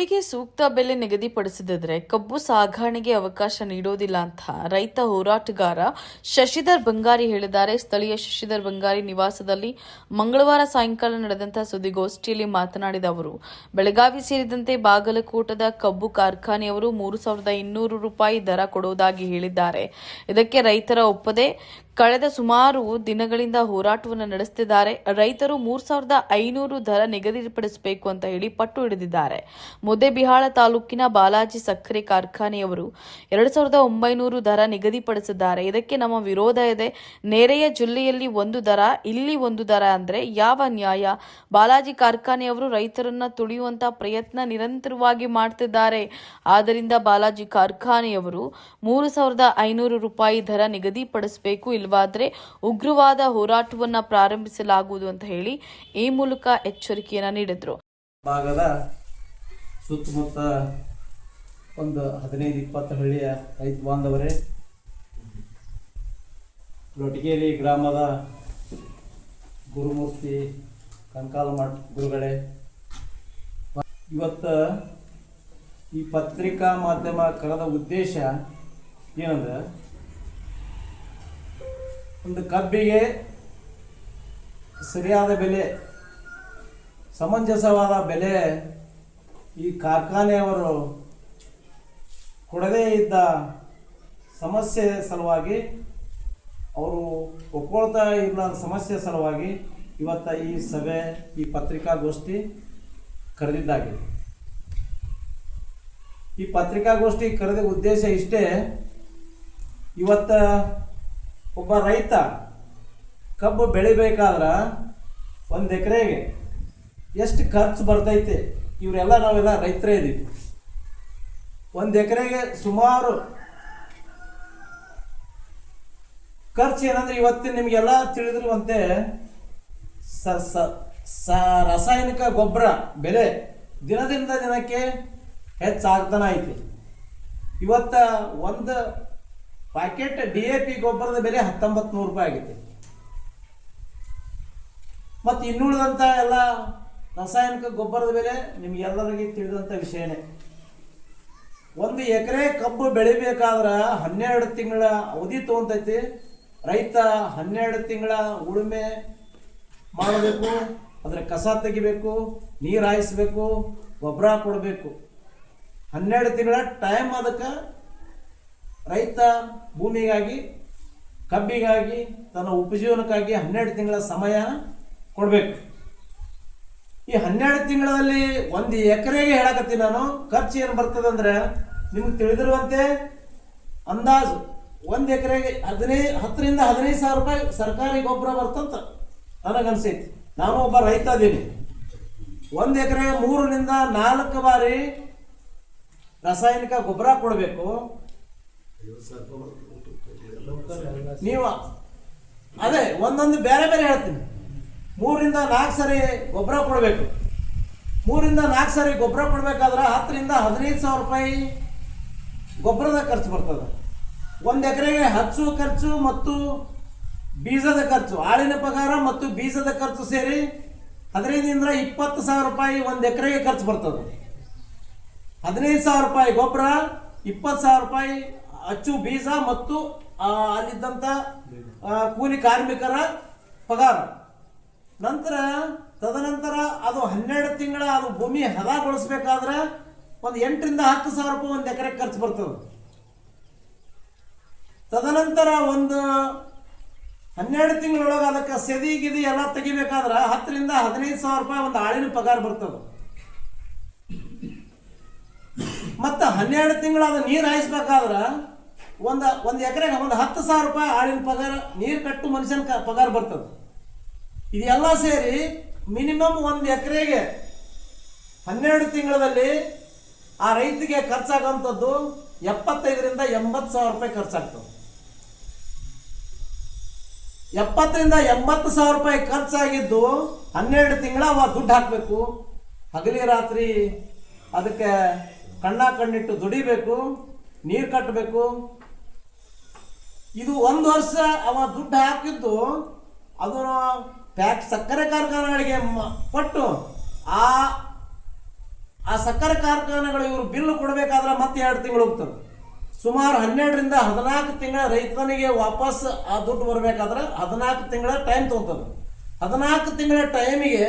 ಕಬ್ಬಿಗೆ ಸೂಕ್ತ ಬೆಲೆ ನಿಗದಿಪಡಿಸದಿದ್ದರೆ ಕಬ್ಬು ಸಾಗಣೆಗೆ ಅವಕಾಶ ನೀಡೋದಿಲ್ಲ ಅಂತ ರೈತ ಹೋರಾಟಗಾರ ಶಶಿಧರ್ ಬಂಗಾರಿ ಹೇಳಿದ್ದಾರೆ. ಸ್ಥಳೀಯ ಶಶಿಧರ್ ಬಂಗಾರಿ ನಿವಾಸದಲ್ಲಿ ಮಂಗಳವಾರ ಸಾಯಂಕಾಲ ನಡೆದಂತಹ ಸುದ್ದಿಗೋಷ್ಠಿಯಲ್ಲಿ ಮಾತನಾಡಿದ ಅವರು, ಬೆಳಗಾವಿ ಸೇರಿದಂತೆ ಬಾಗಲಕೋಟದ ಕಬ್ಬು ಕಾರ್ಖಾನೆಯವರು 3,200 ರೂಪಾಯಿ ದರ ಕೊಡುವುದಾಗಿ ಹೇಳಿದ್ದಾರೆ. ಇದಕ್ಕೆ ರೈತರ ಒಪ್ಪದೆ ಕಳೆದ ಸುಮಾರು ದಿನಗಳಿಂದ ಹೋರಾಟವನ್ನು ನಡೆಸುತ್ತಿದ್ದಾರೆ. ರೈತರು 3,500 ದರ ನಿಗದಿಪಡಿಸಬೇಕು ಅಂತ ಹೇಳಿ ಪಟ್ಟು ಹಿಡಿದಿದ್ದಾರೆ. ಮುದ್ದೇಬಿಹಾಳ ತಾಲೂಕಿನ ಬಾಲಾಜಿ ಸಕ್ಕರೆ ಕಾರ್ಖಾನೆಯವರು 2,900 ದರ ನಿಗದಿಪಡಿಸಿದ್ದಾರೆ. ಇದಕ್ಕೆ ನಮ್ಮ ವಿರೋಧ ಇದೆ. ನೆರೆಯ ಜಿಲ್ಲೆಯಲ್ಲಿ ಒಂದು ದರ, ಇಲ್ಲಿ ಒಂದು ದರ ಅಂದ್ರೆ ಯಾವ ನ್ಯಾಯ? ಬಾಲಾಜಿ ಕಾರ್ಖಾನೆಯವರು ರೈತರನ್ನ ತುಳಿಯುವಂತ ಪ್ರಯತ್ನ ನಿರಂತರವಾಗಿ ಮಾಡ್ತಿದ್ದಾರೆ. ಆದ್ದರಿಂದ ಬಾಲಾಜಿ ಕಾರ್ಖಾನೆಯವರು 3,500 ರೂಪಾಯಿ ದರ ನಿಗದಿಪಡಿಸಬೇಕು, ಇಲ್ಲವಾದ್ರೆ ಉಗ್ರವಾದ ಹೋರಾಟವನ್ನ ಪ್ರಾರಂಭಿಸಲಾಗುವುದು ಅಂತ ಹೇಳಿ ಈ ಮೂಲಕ ಎಚ್ಚರಿಕೆಯನ್ನ ನೀಡಿದ್ರು. ಭಾಗದ ಸುತ್ತಮುತ್ತ ಒಂದು 15-20 ಹಳ್ಳಿಯ ರೈತ ಬಾಂಧವರೇ, ಲೊಟಗೇರಿ ಗ್ರಾಮದ ಗುರುಮೂರ್ತಿ ಕಂಕಾಲಮಠ ಗುರುಗಳೇ, ಇವತ್ತು ಈ ಪತ್ರಿಕಾ ಮಾಧ್ಯಮ ಕರೆದ ಉದ್ದೇಶ ಏನಂದ್ರೆ, ಒಂದು ಕಬ್ಬಿಗೆ ಸರಿಯಾದ ಬೆಲೆ, ಸಮಂಜಸವಾದ ಬೆಲೆ ಈ ಕಾರ್ಖಾನೆಯವರು ಕೊಡದೇ ಇದ್ದ ಸಮಸ್ಯೆ ಸಲುವಾಗಿ, ಅವರು ಒಪ್ಕೊಳ್ತಾ ಇಲ್ಲ ಸಮಸ್ಯೆ ಸಲುವಾಗಿ ಇವತ್ತು ಈ ಸಭೆ, ಈ ಪತ್ರಿಕಾಗೋಷ್ಠಿ ಕರೆದಿದ್ದಾಗಿದೆ. ಈ ಪತ್ರಿಕಾಗೋಷ್ಠಿ ಕರೆದ ಉದ್ದೇಶ ಇಷ್ಟೇ. ಇವತ್ತು ಒಬ್ಬ ರೈತ ಕಬ್ಬು ಬೆಳಿಬೇಕಾದ್ರೆ ಒಂದು ಎಕರೆಗೆ ಎಷ್ಟು ಖರ್ಚು ಬರ್ತೈತೆ, ಇವರೆಲ್ಲ ನಾವೆಲ್ಲ ರೈತರೇ ಇದ್ದೀವಿ. ಒಂದು ಎಕರೆಗೆ ಸುಮಾರು ಖರ್ಚು ಏನಂದ್ರೆ, ಇವತ್ತು ನಿಮಗೆಲ್ಲ ತಿಳಿದಿರುವಂತೆ ರಾಸಾಯನಿಕ ಗೊಬ್ಬರ ಬೆಲೆ ದಿನದಿಂದ ದಿನಕ್ಕೆ ಹೆಚ್ಚಾಗ್ತಾನೆ ಐತಿ. ಇವತ್ತು ಒಂದು ಪ್ಯಾಕೆಟ್ DAP ಗೊಬ್ಬರದ ಬೆಲೆ 1,900 ರೂಪಾಯಿ ಆಗೈತೆ. ಮತ್ತು ಇನ್ನುಳಿದಂಥ ಎಲ್ಲ ರಾಸಾಯನಿಕ ಗೊಬ್ಬರದ ಬೆಲೆ ನಿಮ್ಗೆಲ್ಲರಿಗೆ ತಿಳಿದಂಥ ವಿಷಯನೇ. ಒಂದು ಎಕರೆ ಕಬ್ಬು ಬೆಳಿಬೇಕಾದ್ರೆ 12 ತಿಂಗಳ ಅವಧಿ ತೊಗೊಂತೈತಿ. ರೈತ 12 ತಿಂಗಳ ಉಳುಮೆ ಮಾಡಬೇಕು, ಅದರ ಕಸ ತೆಗಿಬೇಕು, ನೀರು ಹಾಯಿಸ್ಬೇಕು, ಗೊಬ್ಬರ ಕೊಡಬೇಕು. 12 ತಿಂಗಳ ಟೈಮ್ ಅದಕ್ಕೆ ರೈತ ಭೂಮಿಗಾಗಿ, ಕಬ್ಬಿಗಾಗಿ, ತನ್ನ ಉಪಜೀವನಕ್ಕಾಗಿ 12 ತಿಂಗಳ ಸಮಯ ಕೊಡಬೇಕು. ಈ 12 ತಿಂಗಳಲ್ಲಿ ಒಂದು ಎಕರೆಗೆ ಹೇಳಕತ್ತೀನಿ ನಾನು, ಖರ್ಚು ಏನು ಬರ್ತದಂದ್ರೆ, ನಿಮ್ಗೆ ತಿಳಿದಿರುವಂತೆ ಅಂದಾಜು ಒಂದು ಎಕರೆಗೆ 10ರಿಂದ 15,000 ರೂಪಾಯಿ ಸರ್ಕಾರಿ ಗೊಬ್ಬರ ಬರ್ತಂತ ನನಗನ್ಸೈತಿ. ನಾನು ಒಬ್ಬ ರೈತ ಇದ್ದೀನಿ. ಒಂದು ಎಕರೆಗೆ 3ರಿಂದ 4 ಬಾರಿ ರಾಸಾಯನಿಕ ಗೊಬ್ಬರ ಕೊಡಬೇಕು. ನೀವು ಅದೇ ಒಂದೊಂದು ಬೇರೆ ಬೇರೆ ಹೇಳ್ತೀನಿ. 3ರಿಂದ 4 ಸರಿ ಗೊಬ್ಬರ ಕೊಡಬೇಕು. 3ರಿಂದ 4 ಸರಿ ಗೊಬ್ಬರ ಕೊಡಬೇಕಾದ್ರೆ 10ರಿಂದ 15,000 ರೂಪಾಯಿ ಗೊಬ್ಬರದ ಖರ್ಚು ಬರ್ತದೆ. ಒಂದು ಎಕರೆಗೆ ಹಚ್ಚು ಖರ್ಚು ಮತ್ತು ಬೀಜದ ಖರ್ಚು, ಆಳಿನ ಪಗಾರ ಮತ್ತು ಬೀಜದ ಖರ್ಚು ಸೇರಿ 15ರಿಂದ 20,000 ರೂಪಾಯಿ ಒಂದು ಎಕರೆಗೆ ಖರ್ಚು ಬರ್ತದೆ. 15,000 ರೂಪಾಯಿ ಗೊಬ್ಬರ, 20,000 ರೂಪಾಯಿ ಅಚ್ಚು ಬೀಜ ಮತ್ತು ಅಲ್ಲಿದ್ದಂಥ ಕೂಲಿ ಕಾರ್ಮಿಕರ ಪಗಾರ. ತದನಂತರ ಅದು 12 ತಿಂಗಳ ಅದು ಭೂಮಿ ಹದಗೊಳಿಸ್ಬೇಕಾದ್ರೆ ಒಂದು 8ರಿಂದ 10,000 ರೂಪಾಯಿ ಒಂದು ಎಕರೆ ಖರ್ಚು ಬರ್ತದೆ. ತದನಂತರ ಒಂದು 12 ತಿಂಗಳೊಳಗೆ ಅದಕ್ಕೆ ಸೆದಿ ಗಿದಿ ಎಲ್ಲ ತೆಗಿಬೇಕಾದ್ರೆ 10ರಿಂದ 15,000 ರೂಪಾಯಿ ಒಂದು ಆಳಿನ ಪಗಾರ ಬರ್ತದೆ. ಮತ್ತು 12 ತಿಂಗಳು ಅದು ನೀರು ಹಾಯಿಸ್ಬೇಕಾದ್ರೆ ಒಂದು ಎಕರೆಗೆ ಒಂದು 10,000 ರೂಪಾಯಿ ಆಳಿನ ಪಗಾರ, ನೀರು ಕಟ್ಟು ಮನುಷ್ಯನ ಪಗಾರ ಬರ್ತದೆ. ಇದೆಲ್ಲ ಸೇರಿ ಮಿನಿಮಮ್ ಒಂದು ಎಕರೆಗೆ 12 ತಿಂಗಳಲ್ಲಿ ಆ ರೈತಿಗೆ ಖರ್ಚಾಗಂಥದ್ದು 75ರಿಂದ 80,000 ರೂಪಾಯಿ ಖರ್ಚಾಗ್ತದೆ. 70ರಿಂದ 80,000 ರೂಪಾಯಿ ಖರ್ಚಾಗಿದ್ದು 12 ತಿಂಗಳ ಅವ ದುಡ್ಡು ಹಾಕಬೇಕು. ಹಗಲಿ ರಾತ್ರಿ ಅದಕ್ಕೆ ಕಣ್ಣಿಟ್ಟು ದುಡಿಬೇಕು, ನೀರು ಕಟ್ಟಬೇಕು. ಇದು ಒಂದು ವರ್ಷ ಅವ ದುಡ್ಡು ಹಾಕಿದ್ದು ಅದನ್ನು ಸಕ್ಕರೆ ಕಾರ್ಖಾನೆಗಳಿಗೆ ಕೊಟ್ಟು ಆ ಆ ಸಕ್ಕರೆ ಕಾರ್ಖಾನೆಗಳು ಇವರು ಬಿಲ್ ಕೊಡಬೇಕಾದ್ರೆ ಮತ್ತೆ 2 ತಿಂಗಳು ಹೋಗ್ತದೆ. ಸುಮಾರು 12ರಿಂದ 14 ತಿಂಗಳ ರೈತನಿಗೆ ವಾಪಸ್ ಆ ದುಡ್ಡು ಬರಬೇಕಾದ್ರೆ 14 ತಿಂಗಳ ಟೈಮ್ ತೊಗೊತದೆ. 14 ತಿಂಗಳ ಟೈಮಿಗೆ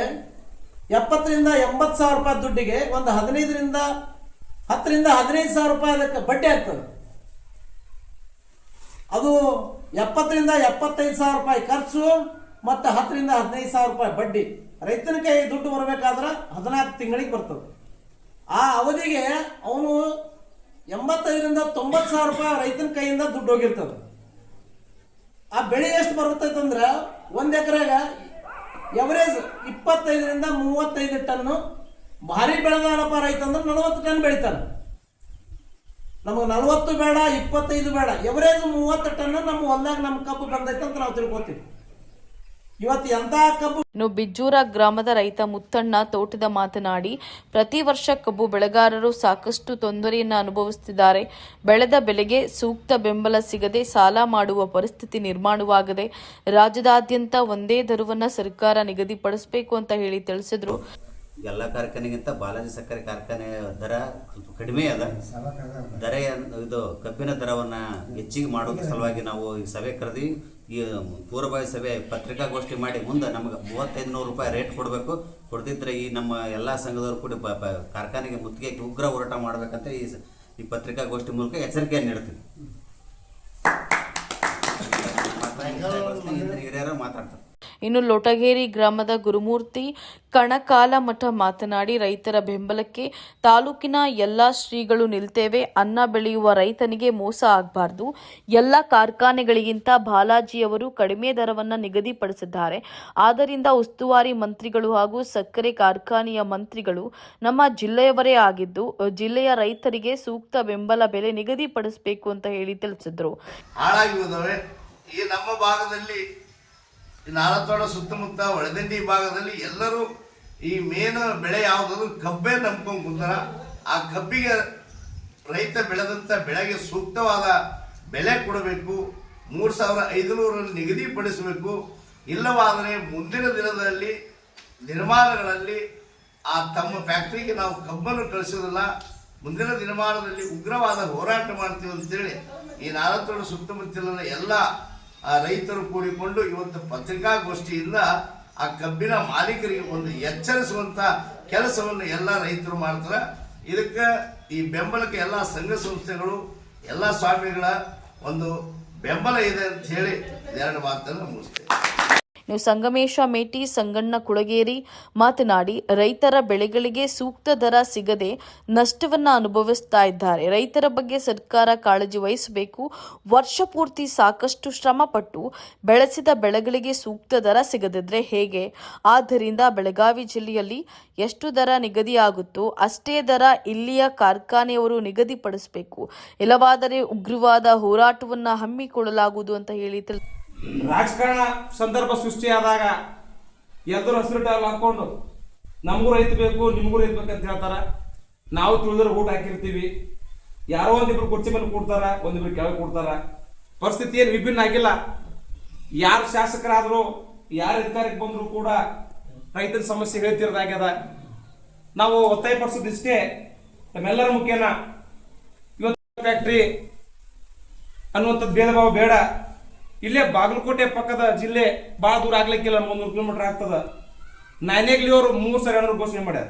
70ರಿಂದ 80 ಸಾವಿರ ರೂಪಾಯಿ ದುಡ್ಡಿಗೆ ಒಂದು 10ರಿಂದ 15 ಸಾವಿರ ರೂಪಾಯಿ ಅದಕ್ಕೆ ಬಡ್ಡಿ ಆಗ್ತದೆ. ಅದು 70ರಿಂದ 75 ಸಾವಿರ ರೂಪಾಯಿ ಖರ್ಚು ಮತ್ತು 10ರಿಂದ 15 ಸಾವಿರ ರೂಪಾಯಿ ಬಡ್ಡಿ. ರೈತನ ಕೈ ದುಡ್ಡು ಬರಬೇಕಾದ್ರೆ 14 ತಿಂಗಳಿಗೆ ಬರ್ತದೆ. ಆ ಅವಧಿಗೆ ಅವನು 85ರಿಂದ 90 ಸಾವಿರ ರೂಪಾಯಿ ರೈತನ ಕೈಯಿಂದ ದುಡ್ಡು ಹೋಗಿರ್ತದೆ. ಆ ಬೆಳೆ ಎಷ್ಟು ಬರ್ತೈತೆ ಅಂದ್ರೆ 1 ಎಕರೆಗೆ ಎವರೇಜ್ 25ರಿಂದ 35 ಟನ್ನು. ಭಾರಿ ಬೆಳೆದಾರಪ್ಪ ರೈತ ಅಂದ್ರೆ 40 ಟನ್ ಬೆಳಿತಾನೆ. ನಮಗೆ 40 ಬೇಡ, 25 ಬೇಡ, ಎವರೇಜ್ 30 ಟನ್ ನಮ್ಮ ಹೊಲದಾಗ ನಮ್ಮ ಕಬ್ಬು ಬಂದೈತೆ ಅಂತ ನಾವು ತಿಳ್ಕೊತೀವಿ. ಇವತ್ತು ಎಂಥ ಕಬ್ಬು. ಇನ್ನು ಬಿಜ್ಜೂರ ಗ್ರಾಮದ ರೈತ ಮುತ್ತಣ್ಣ ತೋಟದ ಮಾತನಾಡಿ, ಪ್ರತಿ ವರ್ಷ ಕಬ್ಬು ಬೆಳೆಗಾರರು ಸಾಕಷ್ಟು ತೊಂದರೆಯನ್ನು ಅನುಭವಿಸುತ್ತಿದ್ದಾರೆ. ಬೆಳೆದ ಬೆಲೆಗೆ ಸೂಕ್ತ ಬೆಂಬಲ ಸಿಗದೆ ಸಾಲ ಮಾಡುವ ಪರಿಸ್ಥಿತಿ ನಿರ್ಮಾಣವಾಗಿದೆ. ರಾಜ್ಯದಾದ್ಯಂತ ಒಂದೇ ದರವನ್ನು ಸರ್ಕಾರ ನಿಗದಿಪಡಿಸಬೇಕು ಅಂತ ಹೇಳಿ ತಿಳಿಸಿದ್ರು. ಎಲ್ಲ ಕಾರ್ಖಾನೆಗಿಂತ ಬಾಲಾಜಿ ಸಕ್ಕರೆ ಕಾರ್ಖಾನೆ ದರ ಸ್ವಲ್ಪ ಕಡಿಮೆ ಅದ. ದರ ಇದು ಕಬ್ಬಿನ ದರವನ್ನು ಹೆಚ್ಚಿಗೆ ಮಾಡೋದ್ರ ಸಲುವಾಗಿ ನಾವು ಈ ಸಭೆ ಕರೆದು ಈ ಪೂರ್ವಭಾವಿ ಸಭೆ ಪತ್ರಿಕಾಗೋಷ್ಠಿ ಮಾಡಿ ಮುಂದೆ ನಮಗೆ 3500 ರೂಪಾಯಿ ರೇಟ್ ಕೊಡಬೇಕು. ಕೊಡದಿದ್ರೆ ಈ ನಮ್ಮ ಎಲ್ಲ ಸಂಘದವರು ಕೂಡ ಕಾರ್ಖಾನೆಗೆ ಮುತ್ತಿಗೆ ಉಗ್ರ ಹೋರಾಟ ಮಾಡಬೇಕಂತ ಈ ಪತ್ರಿಕಾಗೋಷ್ಠಿ ಮೂಲಕ ಎಚ್ಚರಿಕೆಯನ್ನು ನೀಡ್ತೀವಿ. ಹಿರಿಯರು ಮಾತಾಡ್ತಾರೆ. ಇನ್ನು ಲೋಟಗೇರಿ ಗ್ರಾಮದ ಗುರುಮೂರ್ತಿ ಕಣಕಾಲಮಠ ಮಾತನಾಡಿ, ರೈತರ ಬೆಂಬಲಕ್ಕೆ ತಾಲೂಕಿನ ಎಲ್ಲಾ ಶ್ರೀಗಳು ನಿಲ್ತೇವೆ. ಅನ್ನ ಬೆಳೆಯುವ ರೈತನಿಗೆ ಮೋಸ ಆಗಬಾರ್ದು. ಎಲ್ಲ ಕಾರ್ಖಾನೆಗಳಿಗಿಂತ ಬಾಲಾಜಿಯವರು ಕಡಿಮೆ ದರವನ್ನು ನಿಗದಿಪಡಿಸಿದ್ದಾರೆ. ಆದ್ದರಿಂದ ಉಸ್ತುವಾರಿ ಮಂತ್ರಿಗಳು ಹಾಗೂ ಸಕ್ಕರೆ ಕಾರ್ಖಾನೆಯ ಮಂತ್ರಿಗಳು ನಮ್ಮ ಜಿಲ್ಲೆಯವರೇ ಆಗಿದ್ದು, ಜಿಲ್ಲೆಯ ರೈತರಿಗೆ ಸೂಕ್ತ ಬೆಂಬಲ ಬೆಲೆ ನಿಗದಿಪಡಿಸಬೇಕು ಅಂತ ಹೇಳಿ ತಿಳಿಸಿದ್ರು. ಈ ನಮ್ಮ ಭಾಗದಲ್ಲಿ ನಾಲತೋಡ ಸುತ್ತಮುತ್ತ ಒಳದಂಡಿ ಭಾಗದಲ್ಲಿ ಎಲ್ಲರೂ ಈ ಮೇನ್ ಬೆಳೆ ಯಾವುದಾದ್ರು ಕಬ್ಬೇ ನಂಬ್ಕೊಂಡು ಕುಂತಾರ. ಆ ಕಬ್ಬಿಗೆ ರೈತ ಬೆಳೆದಂಥ ಬೆಳೆಗೆ ಸೂಕ್ತವಾದ ಬೆಲೆ ಕೊಡಬೇಕು. 3500 ನಿಗದಿಪಡಿಸಬೇಕು. ಇಲ್ಲವಾದರೆ ಮುಂದಿನ ದಿನದಲ್ಲಿ ನಿರ್ಮಾಣಗಳಲ್ಲಿ ಆ ತಮ್ಮ ಫ್ಯಾಕ್ಟ್ರಿಗೆ ನಾವು ಕಬ್ಬನ್ನು ಕಳಿಸೋದಿಲ್ಲ, ಮುಂದಿನ ದಿನಮಾನದಲ್ಲಿ ಉಗ್ರವಾದ ಹೋರಾಟ ಮಾಡ್ತೀವಿ ಅಂತೇಳಿ ಈ ನಾಲತೋಡ ಸುತ್ತಮುತ್ತಲಿನ ಎಲ್ಲ ರೈತರು ಕೂಡಿಕೊಂಡು ಇವತ್ತು ಪತ್ರಿಕಾಗೋಷ್ಠಿಯಿಂದ ಆ ಕಬ್ಬಿನ ಮಾಲೀಕರಿಗೆ ಒಂದು ಎಚ್ಚರಿಸುವಂತ ಕೆಲಸವನ್ನು ಎಲ್ಲ ರೈತರು ಮಾಡ್ತಾರೆ. ಇದಕ್ಕೆ ಈ ಬೆಂಬಲಕ್ಕೆ ಎಲ್ಲ ಸಂಘ ಸಂಸ್ಥೆಗಳು ಎಲ್ಲ ಸ್ವಾಮಿಗಳ ಒಂದು ಬೆಂಬಲ ಇದೆ ಅಂತ ಹೇಳಿ 2 ಮಾತನ್ನು ಮುಗಿಸ್ತೇವೆ. ನೀವು ಸಂಗಮೇಶ ಮೇಟಿ, ಸಂಗಣ್ಣ ಕುಳಗೇರಿ ಮಾತನಾಡಿ, ರೈತರ ಬೆಳೆಗಳಿಗೆ ಸೂಕ್ತ ದರ ಸಿಗದೆ ನಷ್ಟವನ್ನು ಅನುಭವಿಸ್ತಾ ಇದ್ದಾರೆ. ರೈತರ ಬಗ್ಗೆ ಸರ್ಕಾರ ಕಾಳಜಿ ವಹಿಸಬೇಕು. ವರ್ಷ ಪೂರ್ತಿ ಸಾಕಷ್ಟು ಶ್ರಮಪಟ್ಟು ಬೆಳೆಸಿದ ಬೆಳೆಗಳಿಗೆ ಸೂಕ್ತ ದರ ಸಿಗದಿದ್ರೆ ಹೇಗೆ? ಆದ್ದರಿಂದ ಬೆಳಗಾವಿ ಜಿಲ್ಲೆಯಲ್ಲಿ ಎಷ್ಟು ದರ ನಿಗದಿಯಾಗುತ್ತೋ ಅಷ್ಟೇ ದರ ಇಲ್ಲಿಯ ಕಾರ್ಖಾನೆಯವರು ನಿಗದಿಪಡಿಸಬೇಕು. ಇಲ್ಲವಾದರೆ ಉಗ್ರವಾದ ಹೋರಾಟವನ್ನು ಹಮ್ಮಿಕೊಳ್ಳಲಾಗುವುದು ಅಂತ ಹೇಳಿ ರಾಜಕಾರಣ ಸಂದರ್ಭ ಸೃಷ್ಟಿಯಾದಾಗ ಎಲ್ಲರೂ ಹಸಿರು ಹಾಕೊಂಡು ನಮಗೂ ರೈತ ಬೇಕು, ನಿಮಗೂ ರೈತ ಬೇಕಂತ ಹೇಳ್ತಾರ. ನಾವು ತಿಳಿದ್ರೆ ಊಟ ಹಾಕಿರ್ತೀವಿ. ಯಾರೋ ಒಂದಿಬ್ರು ಕುರ್ಚಿ ಮೇಲೆ ಕೂಡ್ತಾರ, ಒಂದಿಬ್ರು ಕೆಳಗೆ ಕೂಡ್ತಾರ. ಪರಿಸ್ಥಿತಿ ಏನು ವಿಭಿನ್ನ ಆಗಿಲ್ಲ. ಯಾರು ಶಾಸಕರಾದ್ರು, ಯಾರು ಅಧಿಕಾರಕ್ಕೆ ಬಂದ್ರು ಕೂಡ ರೈತರ ಸಮಸ್ಯೆ ಹೇಳ್ತಿರೋದಾಗ್ಯದ. ನಾವು ಒತ್ತಾಯಪಡಿಸೋದು ಇಷ್ಟೇ, ನಮ್ಮೆಲ್ಲರ ಮುಖ್ಯನ ಇವತ್ತು ಫ್ಯಾಕ್ಟ್ರಿ ಅನ್ನುವಂಥದ್ದು ಭೇದ ಭಾವ ಬೇಡ. ಇಲ್ಲೇ ಬಾಗಲಕೋಟೆ ಪಕ್ಕದ ಜಿಲ್ಲೆ ಭಾಳ ದೂರ ಆಗ್ಲಿಕ್ಕಿಲ್ಲ, 300 ಕಿಲೋಮೀಟರ್ ಆಗ್ತದ. ನಾನೇಗ್ಲಿ ಅವರು 3,200 ಘೋಷಣೆ ಮಾಡ್ಯಾರ,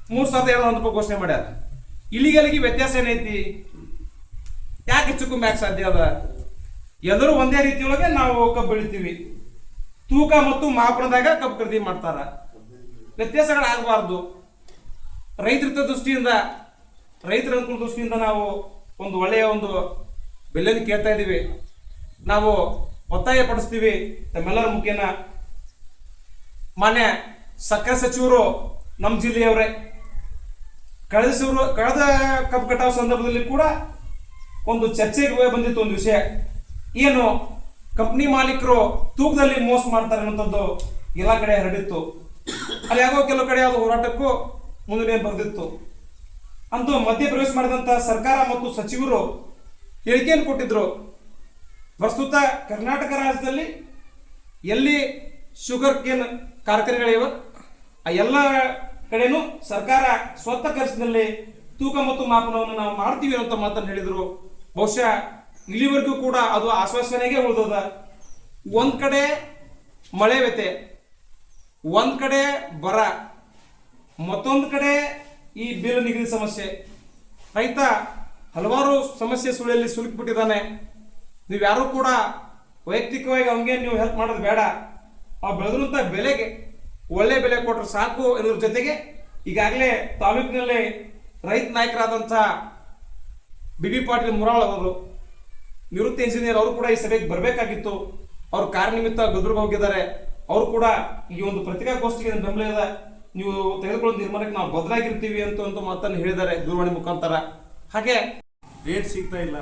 3,200 ರೂಪಾಯಿ ಘೋಷಣೆ ಮಾಡ್ಯಾರ. ಇಲ್ಲಿಗೆ ವ್ಯತ್ಯಾಸ ಏನೈತಿ? ಯಾಕೆ ಹೆಚ್ಚು ಕಮ್ಮಿ ಯಾಕೆ ಸಾಧ್ಯ ಅದ? ಎಲ್ಲರೂ ಒಂದೇ ರೀತಿಯೊಳಗೆ ನಾವು ಕಬ್ಬು ಬೆಳಿತೀವಿ. ತೂಕ ಮತ್ತು ಮಾಪನದಾಗ ಕಬ್ಬು ಖರೀದಿ ಮಾಡ್ತಾರ. ವ್ಯತ್ಯಾಸಗಳಾಗಬಾರ್ದು. ರೈತರ ದೃಷ್ಟಿಯಿಂದ, ರೈತರ ಅನುಕೂಲ ದೃಷ್ಟಿಯಿಂದ ನಾವು ಒಂದು ಒಳ್ಳೆಯ ಒಂದು ಬೆಲೆಯನ್ನು ಕೇಳ್ತಾ ಇದ್ದೀವಿ. ನಾವು ಒತ್ತಾಯ ಪಡಿಸ್ತೀವಿ. ತಮ್ಮೆಲ್ಲರ ಮುಖ್ಯನ ಮಾನ್ಯ ಸಕ್ಕರೆ ಸಚಿವರು ನಮ್ಮ ಜಿಲ್ಲೆಯವರೇ. ಕಳೆದ ಕಬ್ಬು ಕಟಾವು ಸಂದರ್ಭದಲ್ಲಿ ಕೂಡ ಒಂದು ಚರ್ಚೆಗೆ ಬಂದಿತ್ತು ಒಂದು ವಿಷಯ. ಏನು ಕಂಪ್ನಿ ಮಾಲೀಕರು ತೂಕದಲ್ಲಿ ಮೋಸ ಮಾಡ್ತಾರೆ ಅನ್ನೋಂಥದ್ದು ಎಲ್ಲ ಕಡೆ ಹರಡಿತ್ತು. ಅಲ್ಲಿ ಯಾವುದೋ ಕೆಲವು ಕಡೆ ಯಾವುದೋ ಹೋರಾಟಕ್ಕೂ ಮುಂದೆ ಬರೆದಿತ್ತು. ಅಂತೂ ಮಧ್ಯಪ್ರವೇಶ ಮಾಡಿದಂಥ ಸರ್ಕಾರ ಮತ್ತು ಸಚಿವರು ಹೇಳಿಕೆಯನ್ನು ಕೊಟ್ಟಿದ್ರು. ಪ್ರಸ್ತುತ ಕರ್ನಾಟಕ ರಾಜ್ಯದಲ್ಲಿ ಎಲ್ಲಿ ಶುಗರ್ ಕೇನ್ ಕಾರ್ಖಾನೆಗಳಿವೆ ಆ ಎಲ್ಲ ಕಡೆನೂ ಸರ್ಕಾರ ಸ್ವಂತ ಖರ್ಚಿನಲ್ಲಿ ತೂಕ ಮತ್ತು ಮಾಪನವನ್ನು ನಾವು ಮಾಡ್ತೀವಿ ಅಂತ ಮಾತನ್ನು ಹೇಳಿದ್ರು. ಬಹುಶಃ ಇಲ್ಲಿವರೆಗೂ ಕೂಡ ಅದು ಆಶ್ವಾಸನೆಗೆ ಉಳಿದದ. ಒಂದ್ ಕಡೆ ಮಳೆ ವ್ಯತೆ, ಒಂದ್ ಕಡೆ ಬರ, ಮತ್ತೊಂದು ಕಡೆ ಈ ಬಿಲ್ ನಿಗದಿ ಸಮಸ್ಯೆ. ರೈತ ಹಲವಾರು ಸಮಸ್ಯೆ ಸುಳಿಯಲ್ಲಿ ಸಿಲುಕಿಬಿಟ್ಟಿದ್ದಾನೆ. ನೀವ್ಯಾರು ಕೂಡ ವೈಯಕ್ತಿಕವಾಗಿ ಅವನಿಗೆ ನೀವು ಹೆಲ್ಪ್ ಮಾಡೋದು ಬೇಡ. ಆ ಬೆಳೆದಂಥ ಬೆಲೆಗೆ ಒಳ್ಳೆ ಬೆಲೆ ಕೊಟ್ಟರೆ ಸಾಕು ಎನ್ನುವ ಜೊತೆಗೆ ಈಗಾಗಲೇ ತಾಲೂಕಿನಲ್ಲಿ ರೈತ ನಾಯಕರಾದಂಥ ಬಿ ಪಾಟೀಲ್ ಮುರಾಳ್ ಅವರು, ನಿವೃತ್ತ ಇಂಜಿನಿಯರ್, ಅವರು ಕೂಡ ಈ ಸಭೆಗೆ ಬರಬೇಕಾಗಿತ್ತು. ಅವ್ರ ಕಾರ್ಯನಿಮಿತ್ತ ಗದರ್ಗೆ ಹೋಗಿದ್ದಾರೆ. ಅವರು ಕೂಡ ಈ ಒಂದು ಪತ್ರಿಕಾಗೋಷ್ಠಿಗೆ ಬೆಂಬಲ ಇದೆ, ನೀವು ತೆಗೆದುಕೊಳ್ಳೋ ತೀರ್ಮಾನಕ್ಕೆ ನಾವು ಬದಲಾಗಿರ್ತೀವಿ ಅಂತ ಮಾತನ್ನು ಹೇಳಿದ್ದಾರೆ ದೂರವಾಣಿ ಮುಖಾಂತರ. ಹಾಗೆ ರೇಟ್ ಸಿಗ್ತಾ ಇಲ್ಲ.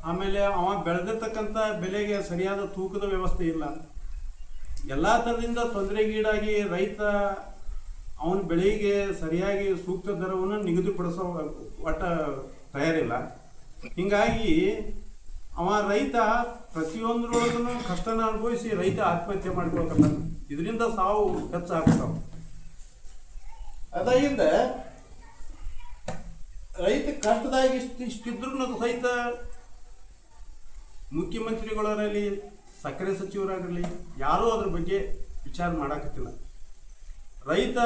ಆಮೇಲೆ ಅವ ಬೆಳೆದಿರ್ತಕ್ಕಂಥ ಬೆಲೆಗೆ ಸರಿಯಾದ ತೂಕದ ವ್ಯವಸ್ಥೆ ಇಲ್ಲ. ಎಲ್ಲ ಥರದಿಂದ ತೊಂದರೆಗೀಡಾಗಿ ರೈತ ಅವನ ಬೆಳೆಗೆ ಸರಿಯಾಗಿ ಸೂಕ್ತ ದರವನ್ನು ನಿಗದಿಪಡಿಸೋ ಒಟ್ಟ ತಯಾರಿಲ್ಲ. ಹೀಗಾಗಿ ಅವ ರೈತ ಪ್ರತಿಯೊಂದರೊಳಗೂ ಕಷ್ಟನ ಅನುಭವಿಸಿ ರೈತ ಆತ್ಮಹತ್ಯೆ ಮಾಡ್ಕೊಳ್ತಾನೆ. ಇದರಿಂದ ಸಾವು ಹೆಚ್ಚಾಗ್ತಾವೆ. ಅದಾಗಿಂದ ರೈತ ಕಷ್ಟದಾಗಿ ಇಷ್ಟಿದ್ರು ಸಹಿತ ಮುಖ್ಯಮಂತ್ರಿಗಳರಲ್ಲಿ, ಸಕ್ಕರೆ ಸಚಿವರಾಗಲಿ ಯಾರೂ ಅದ್ರ ಬಗ್ಗೆ ವಿಚಾರ ಮಾಡಾಕತ್ತಿಲ್ಲ. ರೈತ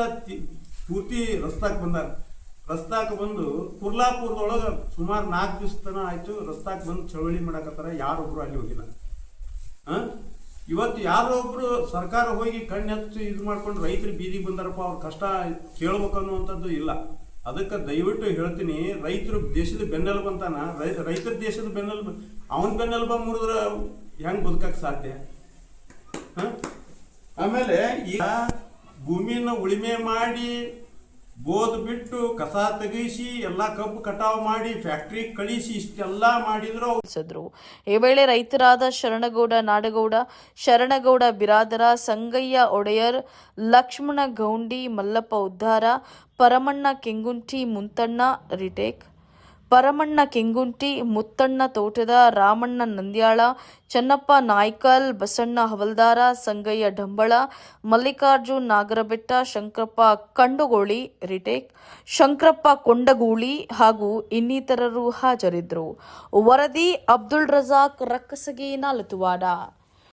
ಪೂರ್ತಿ ರಸ್ತಾಕ್ ಬಂದಾರ. ರಸ್ತಾಕ್ ಬಂದು ಕುರ್ಲಾಪುರದೊಳಗೆ ಸುಮಾರು 4 ದಿವಸ ತನ ಆಯಿತು ರಸ್ತಾಕ್ ಬಂದು ಚಳವಳಿ ಮಾಡಾಕತ್ತಾರ. ಯಾರೊಬ್ರು ಅಲ್ಲಿ ಹೋಗಿಲ್ಲ. ಇವತ್ತು ಯಾರೊಬ್ರು ಸರ್ಕಾರ ಹೋಗಿ ಕಣ್ಣೆತ್ತು ಇದು ಮಾಡ್ಕೊಂಡು ರೈತರು ಬೀದಿಗೆ ಬಂದಾರಪ್ಪ, ಅವ್ರ ಕಷ್ಟ ಕೇಳ್ಬೇಕು ಅನ್ನುವಂಥದ್ದು ಇಲ್ಲ. ಅದಕ್ಕೆ ದಯವಿಟ್ಟು ಹೇಳ್ತೀನಿ, ರೈತರು ದೇಶದ ಬೆನ್ನೆಲುಬು ಅಂತಾನ. ರೈತರ ದೇಶದ ಬೆನ್ನೆಲುಬು, ಅವನ ಬೆನ್ನೆಲುಬ ಮುರಿದ್ರೆ ಹೆಂಗೆ ಬದುಕಕ್ಕೆ ಸಾಧ್ಯ? ಆಮೇಲೆ ಈಗ ಭೂಮಿನ ಉಳಿಮೆ ಮಾಡಿ ಬೋದ್ ಬಿಟ್ಟು ಕಸ ತೆಗಿಸಿ ಎಲ್ಲ ಕಬ್ಬು ಕಟಾವು ಮಾಡಿ ಫ್ಯಾಕ್ಟ್ರಿ ಕಳಿಸಿ ಇಷ್ಟೆಲ್ಲ ಮಾಡಿದ್ರು. ಈ ವೇಳೆ ರೈತರಾದ ಶರಣಗೌಡ ನಾಡಗೌಡ, ಶರಣಗೌಡ ಬಿರಾದರ, ಸಂಗಯ್ಯ ಒಡೆಯರ್, ಲಕ್ಷ್ಮಣ ಗೌಂಡಿ, ಮಲ್ಲಪ್ಪ ಉದ್ದಾರ, ಪರಮಣ್ಣ ಕೆಂಗುಂಟಿ, ಮುತ್ತಣ್ಣ ರಿಟೇಕ್, ಪರಮಣ್ಣ ಕೆಂಗುಂಟಿ, ಮುತ್ತಣ್ಣ ತೋಟದ, ರಾಮಣ್ಣ ನಂದ್ಯಾಳ, ಚನ್ನಪ್ಪ ನಾಯ್ಕಲ್, ಬಸಣ್ಣ ಹವಲ್ದಾರ, ಸಂಗಯ್ಯ ಡಂಬಳ, ಮಲ್ಲಿಕಾರ್ಜುನ್ ನಾಗರಬೆಟ್ಟ, ಶಂಕರಪ್ಪ ಕಂಡುಗೋಳಿ ರಿಟೇಕ್, ಶಂಕರಪ್ಪ ಕೊಂಡಗೂಳಿ ಹಾಗೂ ಇನ್ನಿತರರು ಹಾಜರಿದ್ದರು. ವರದಿ ಅಬ್ದುಲ್ ರಜಾಕ್, ರಕ್ಕಸಗಿ, ನಾಲತುವಾಡ.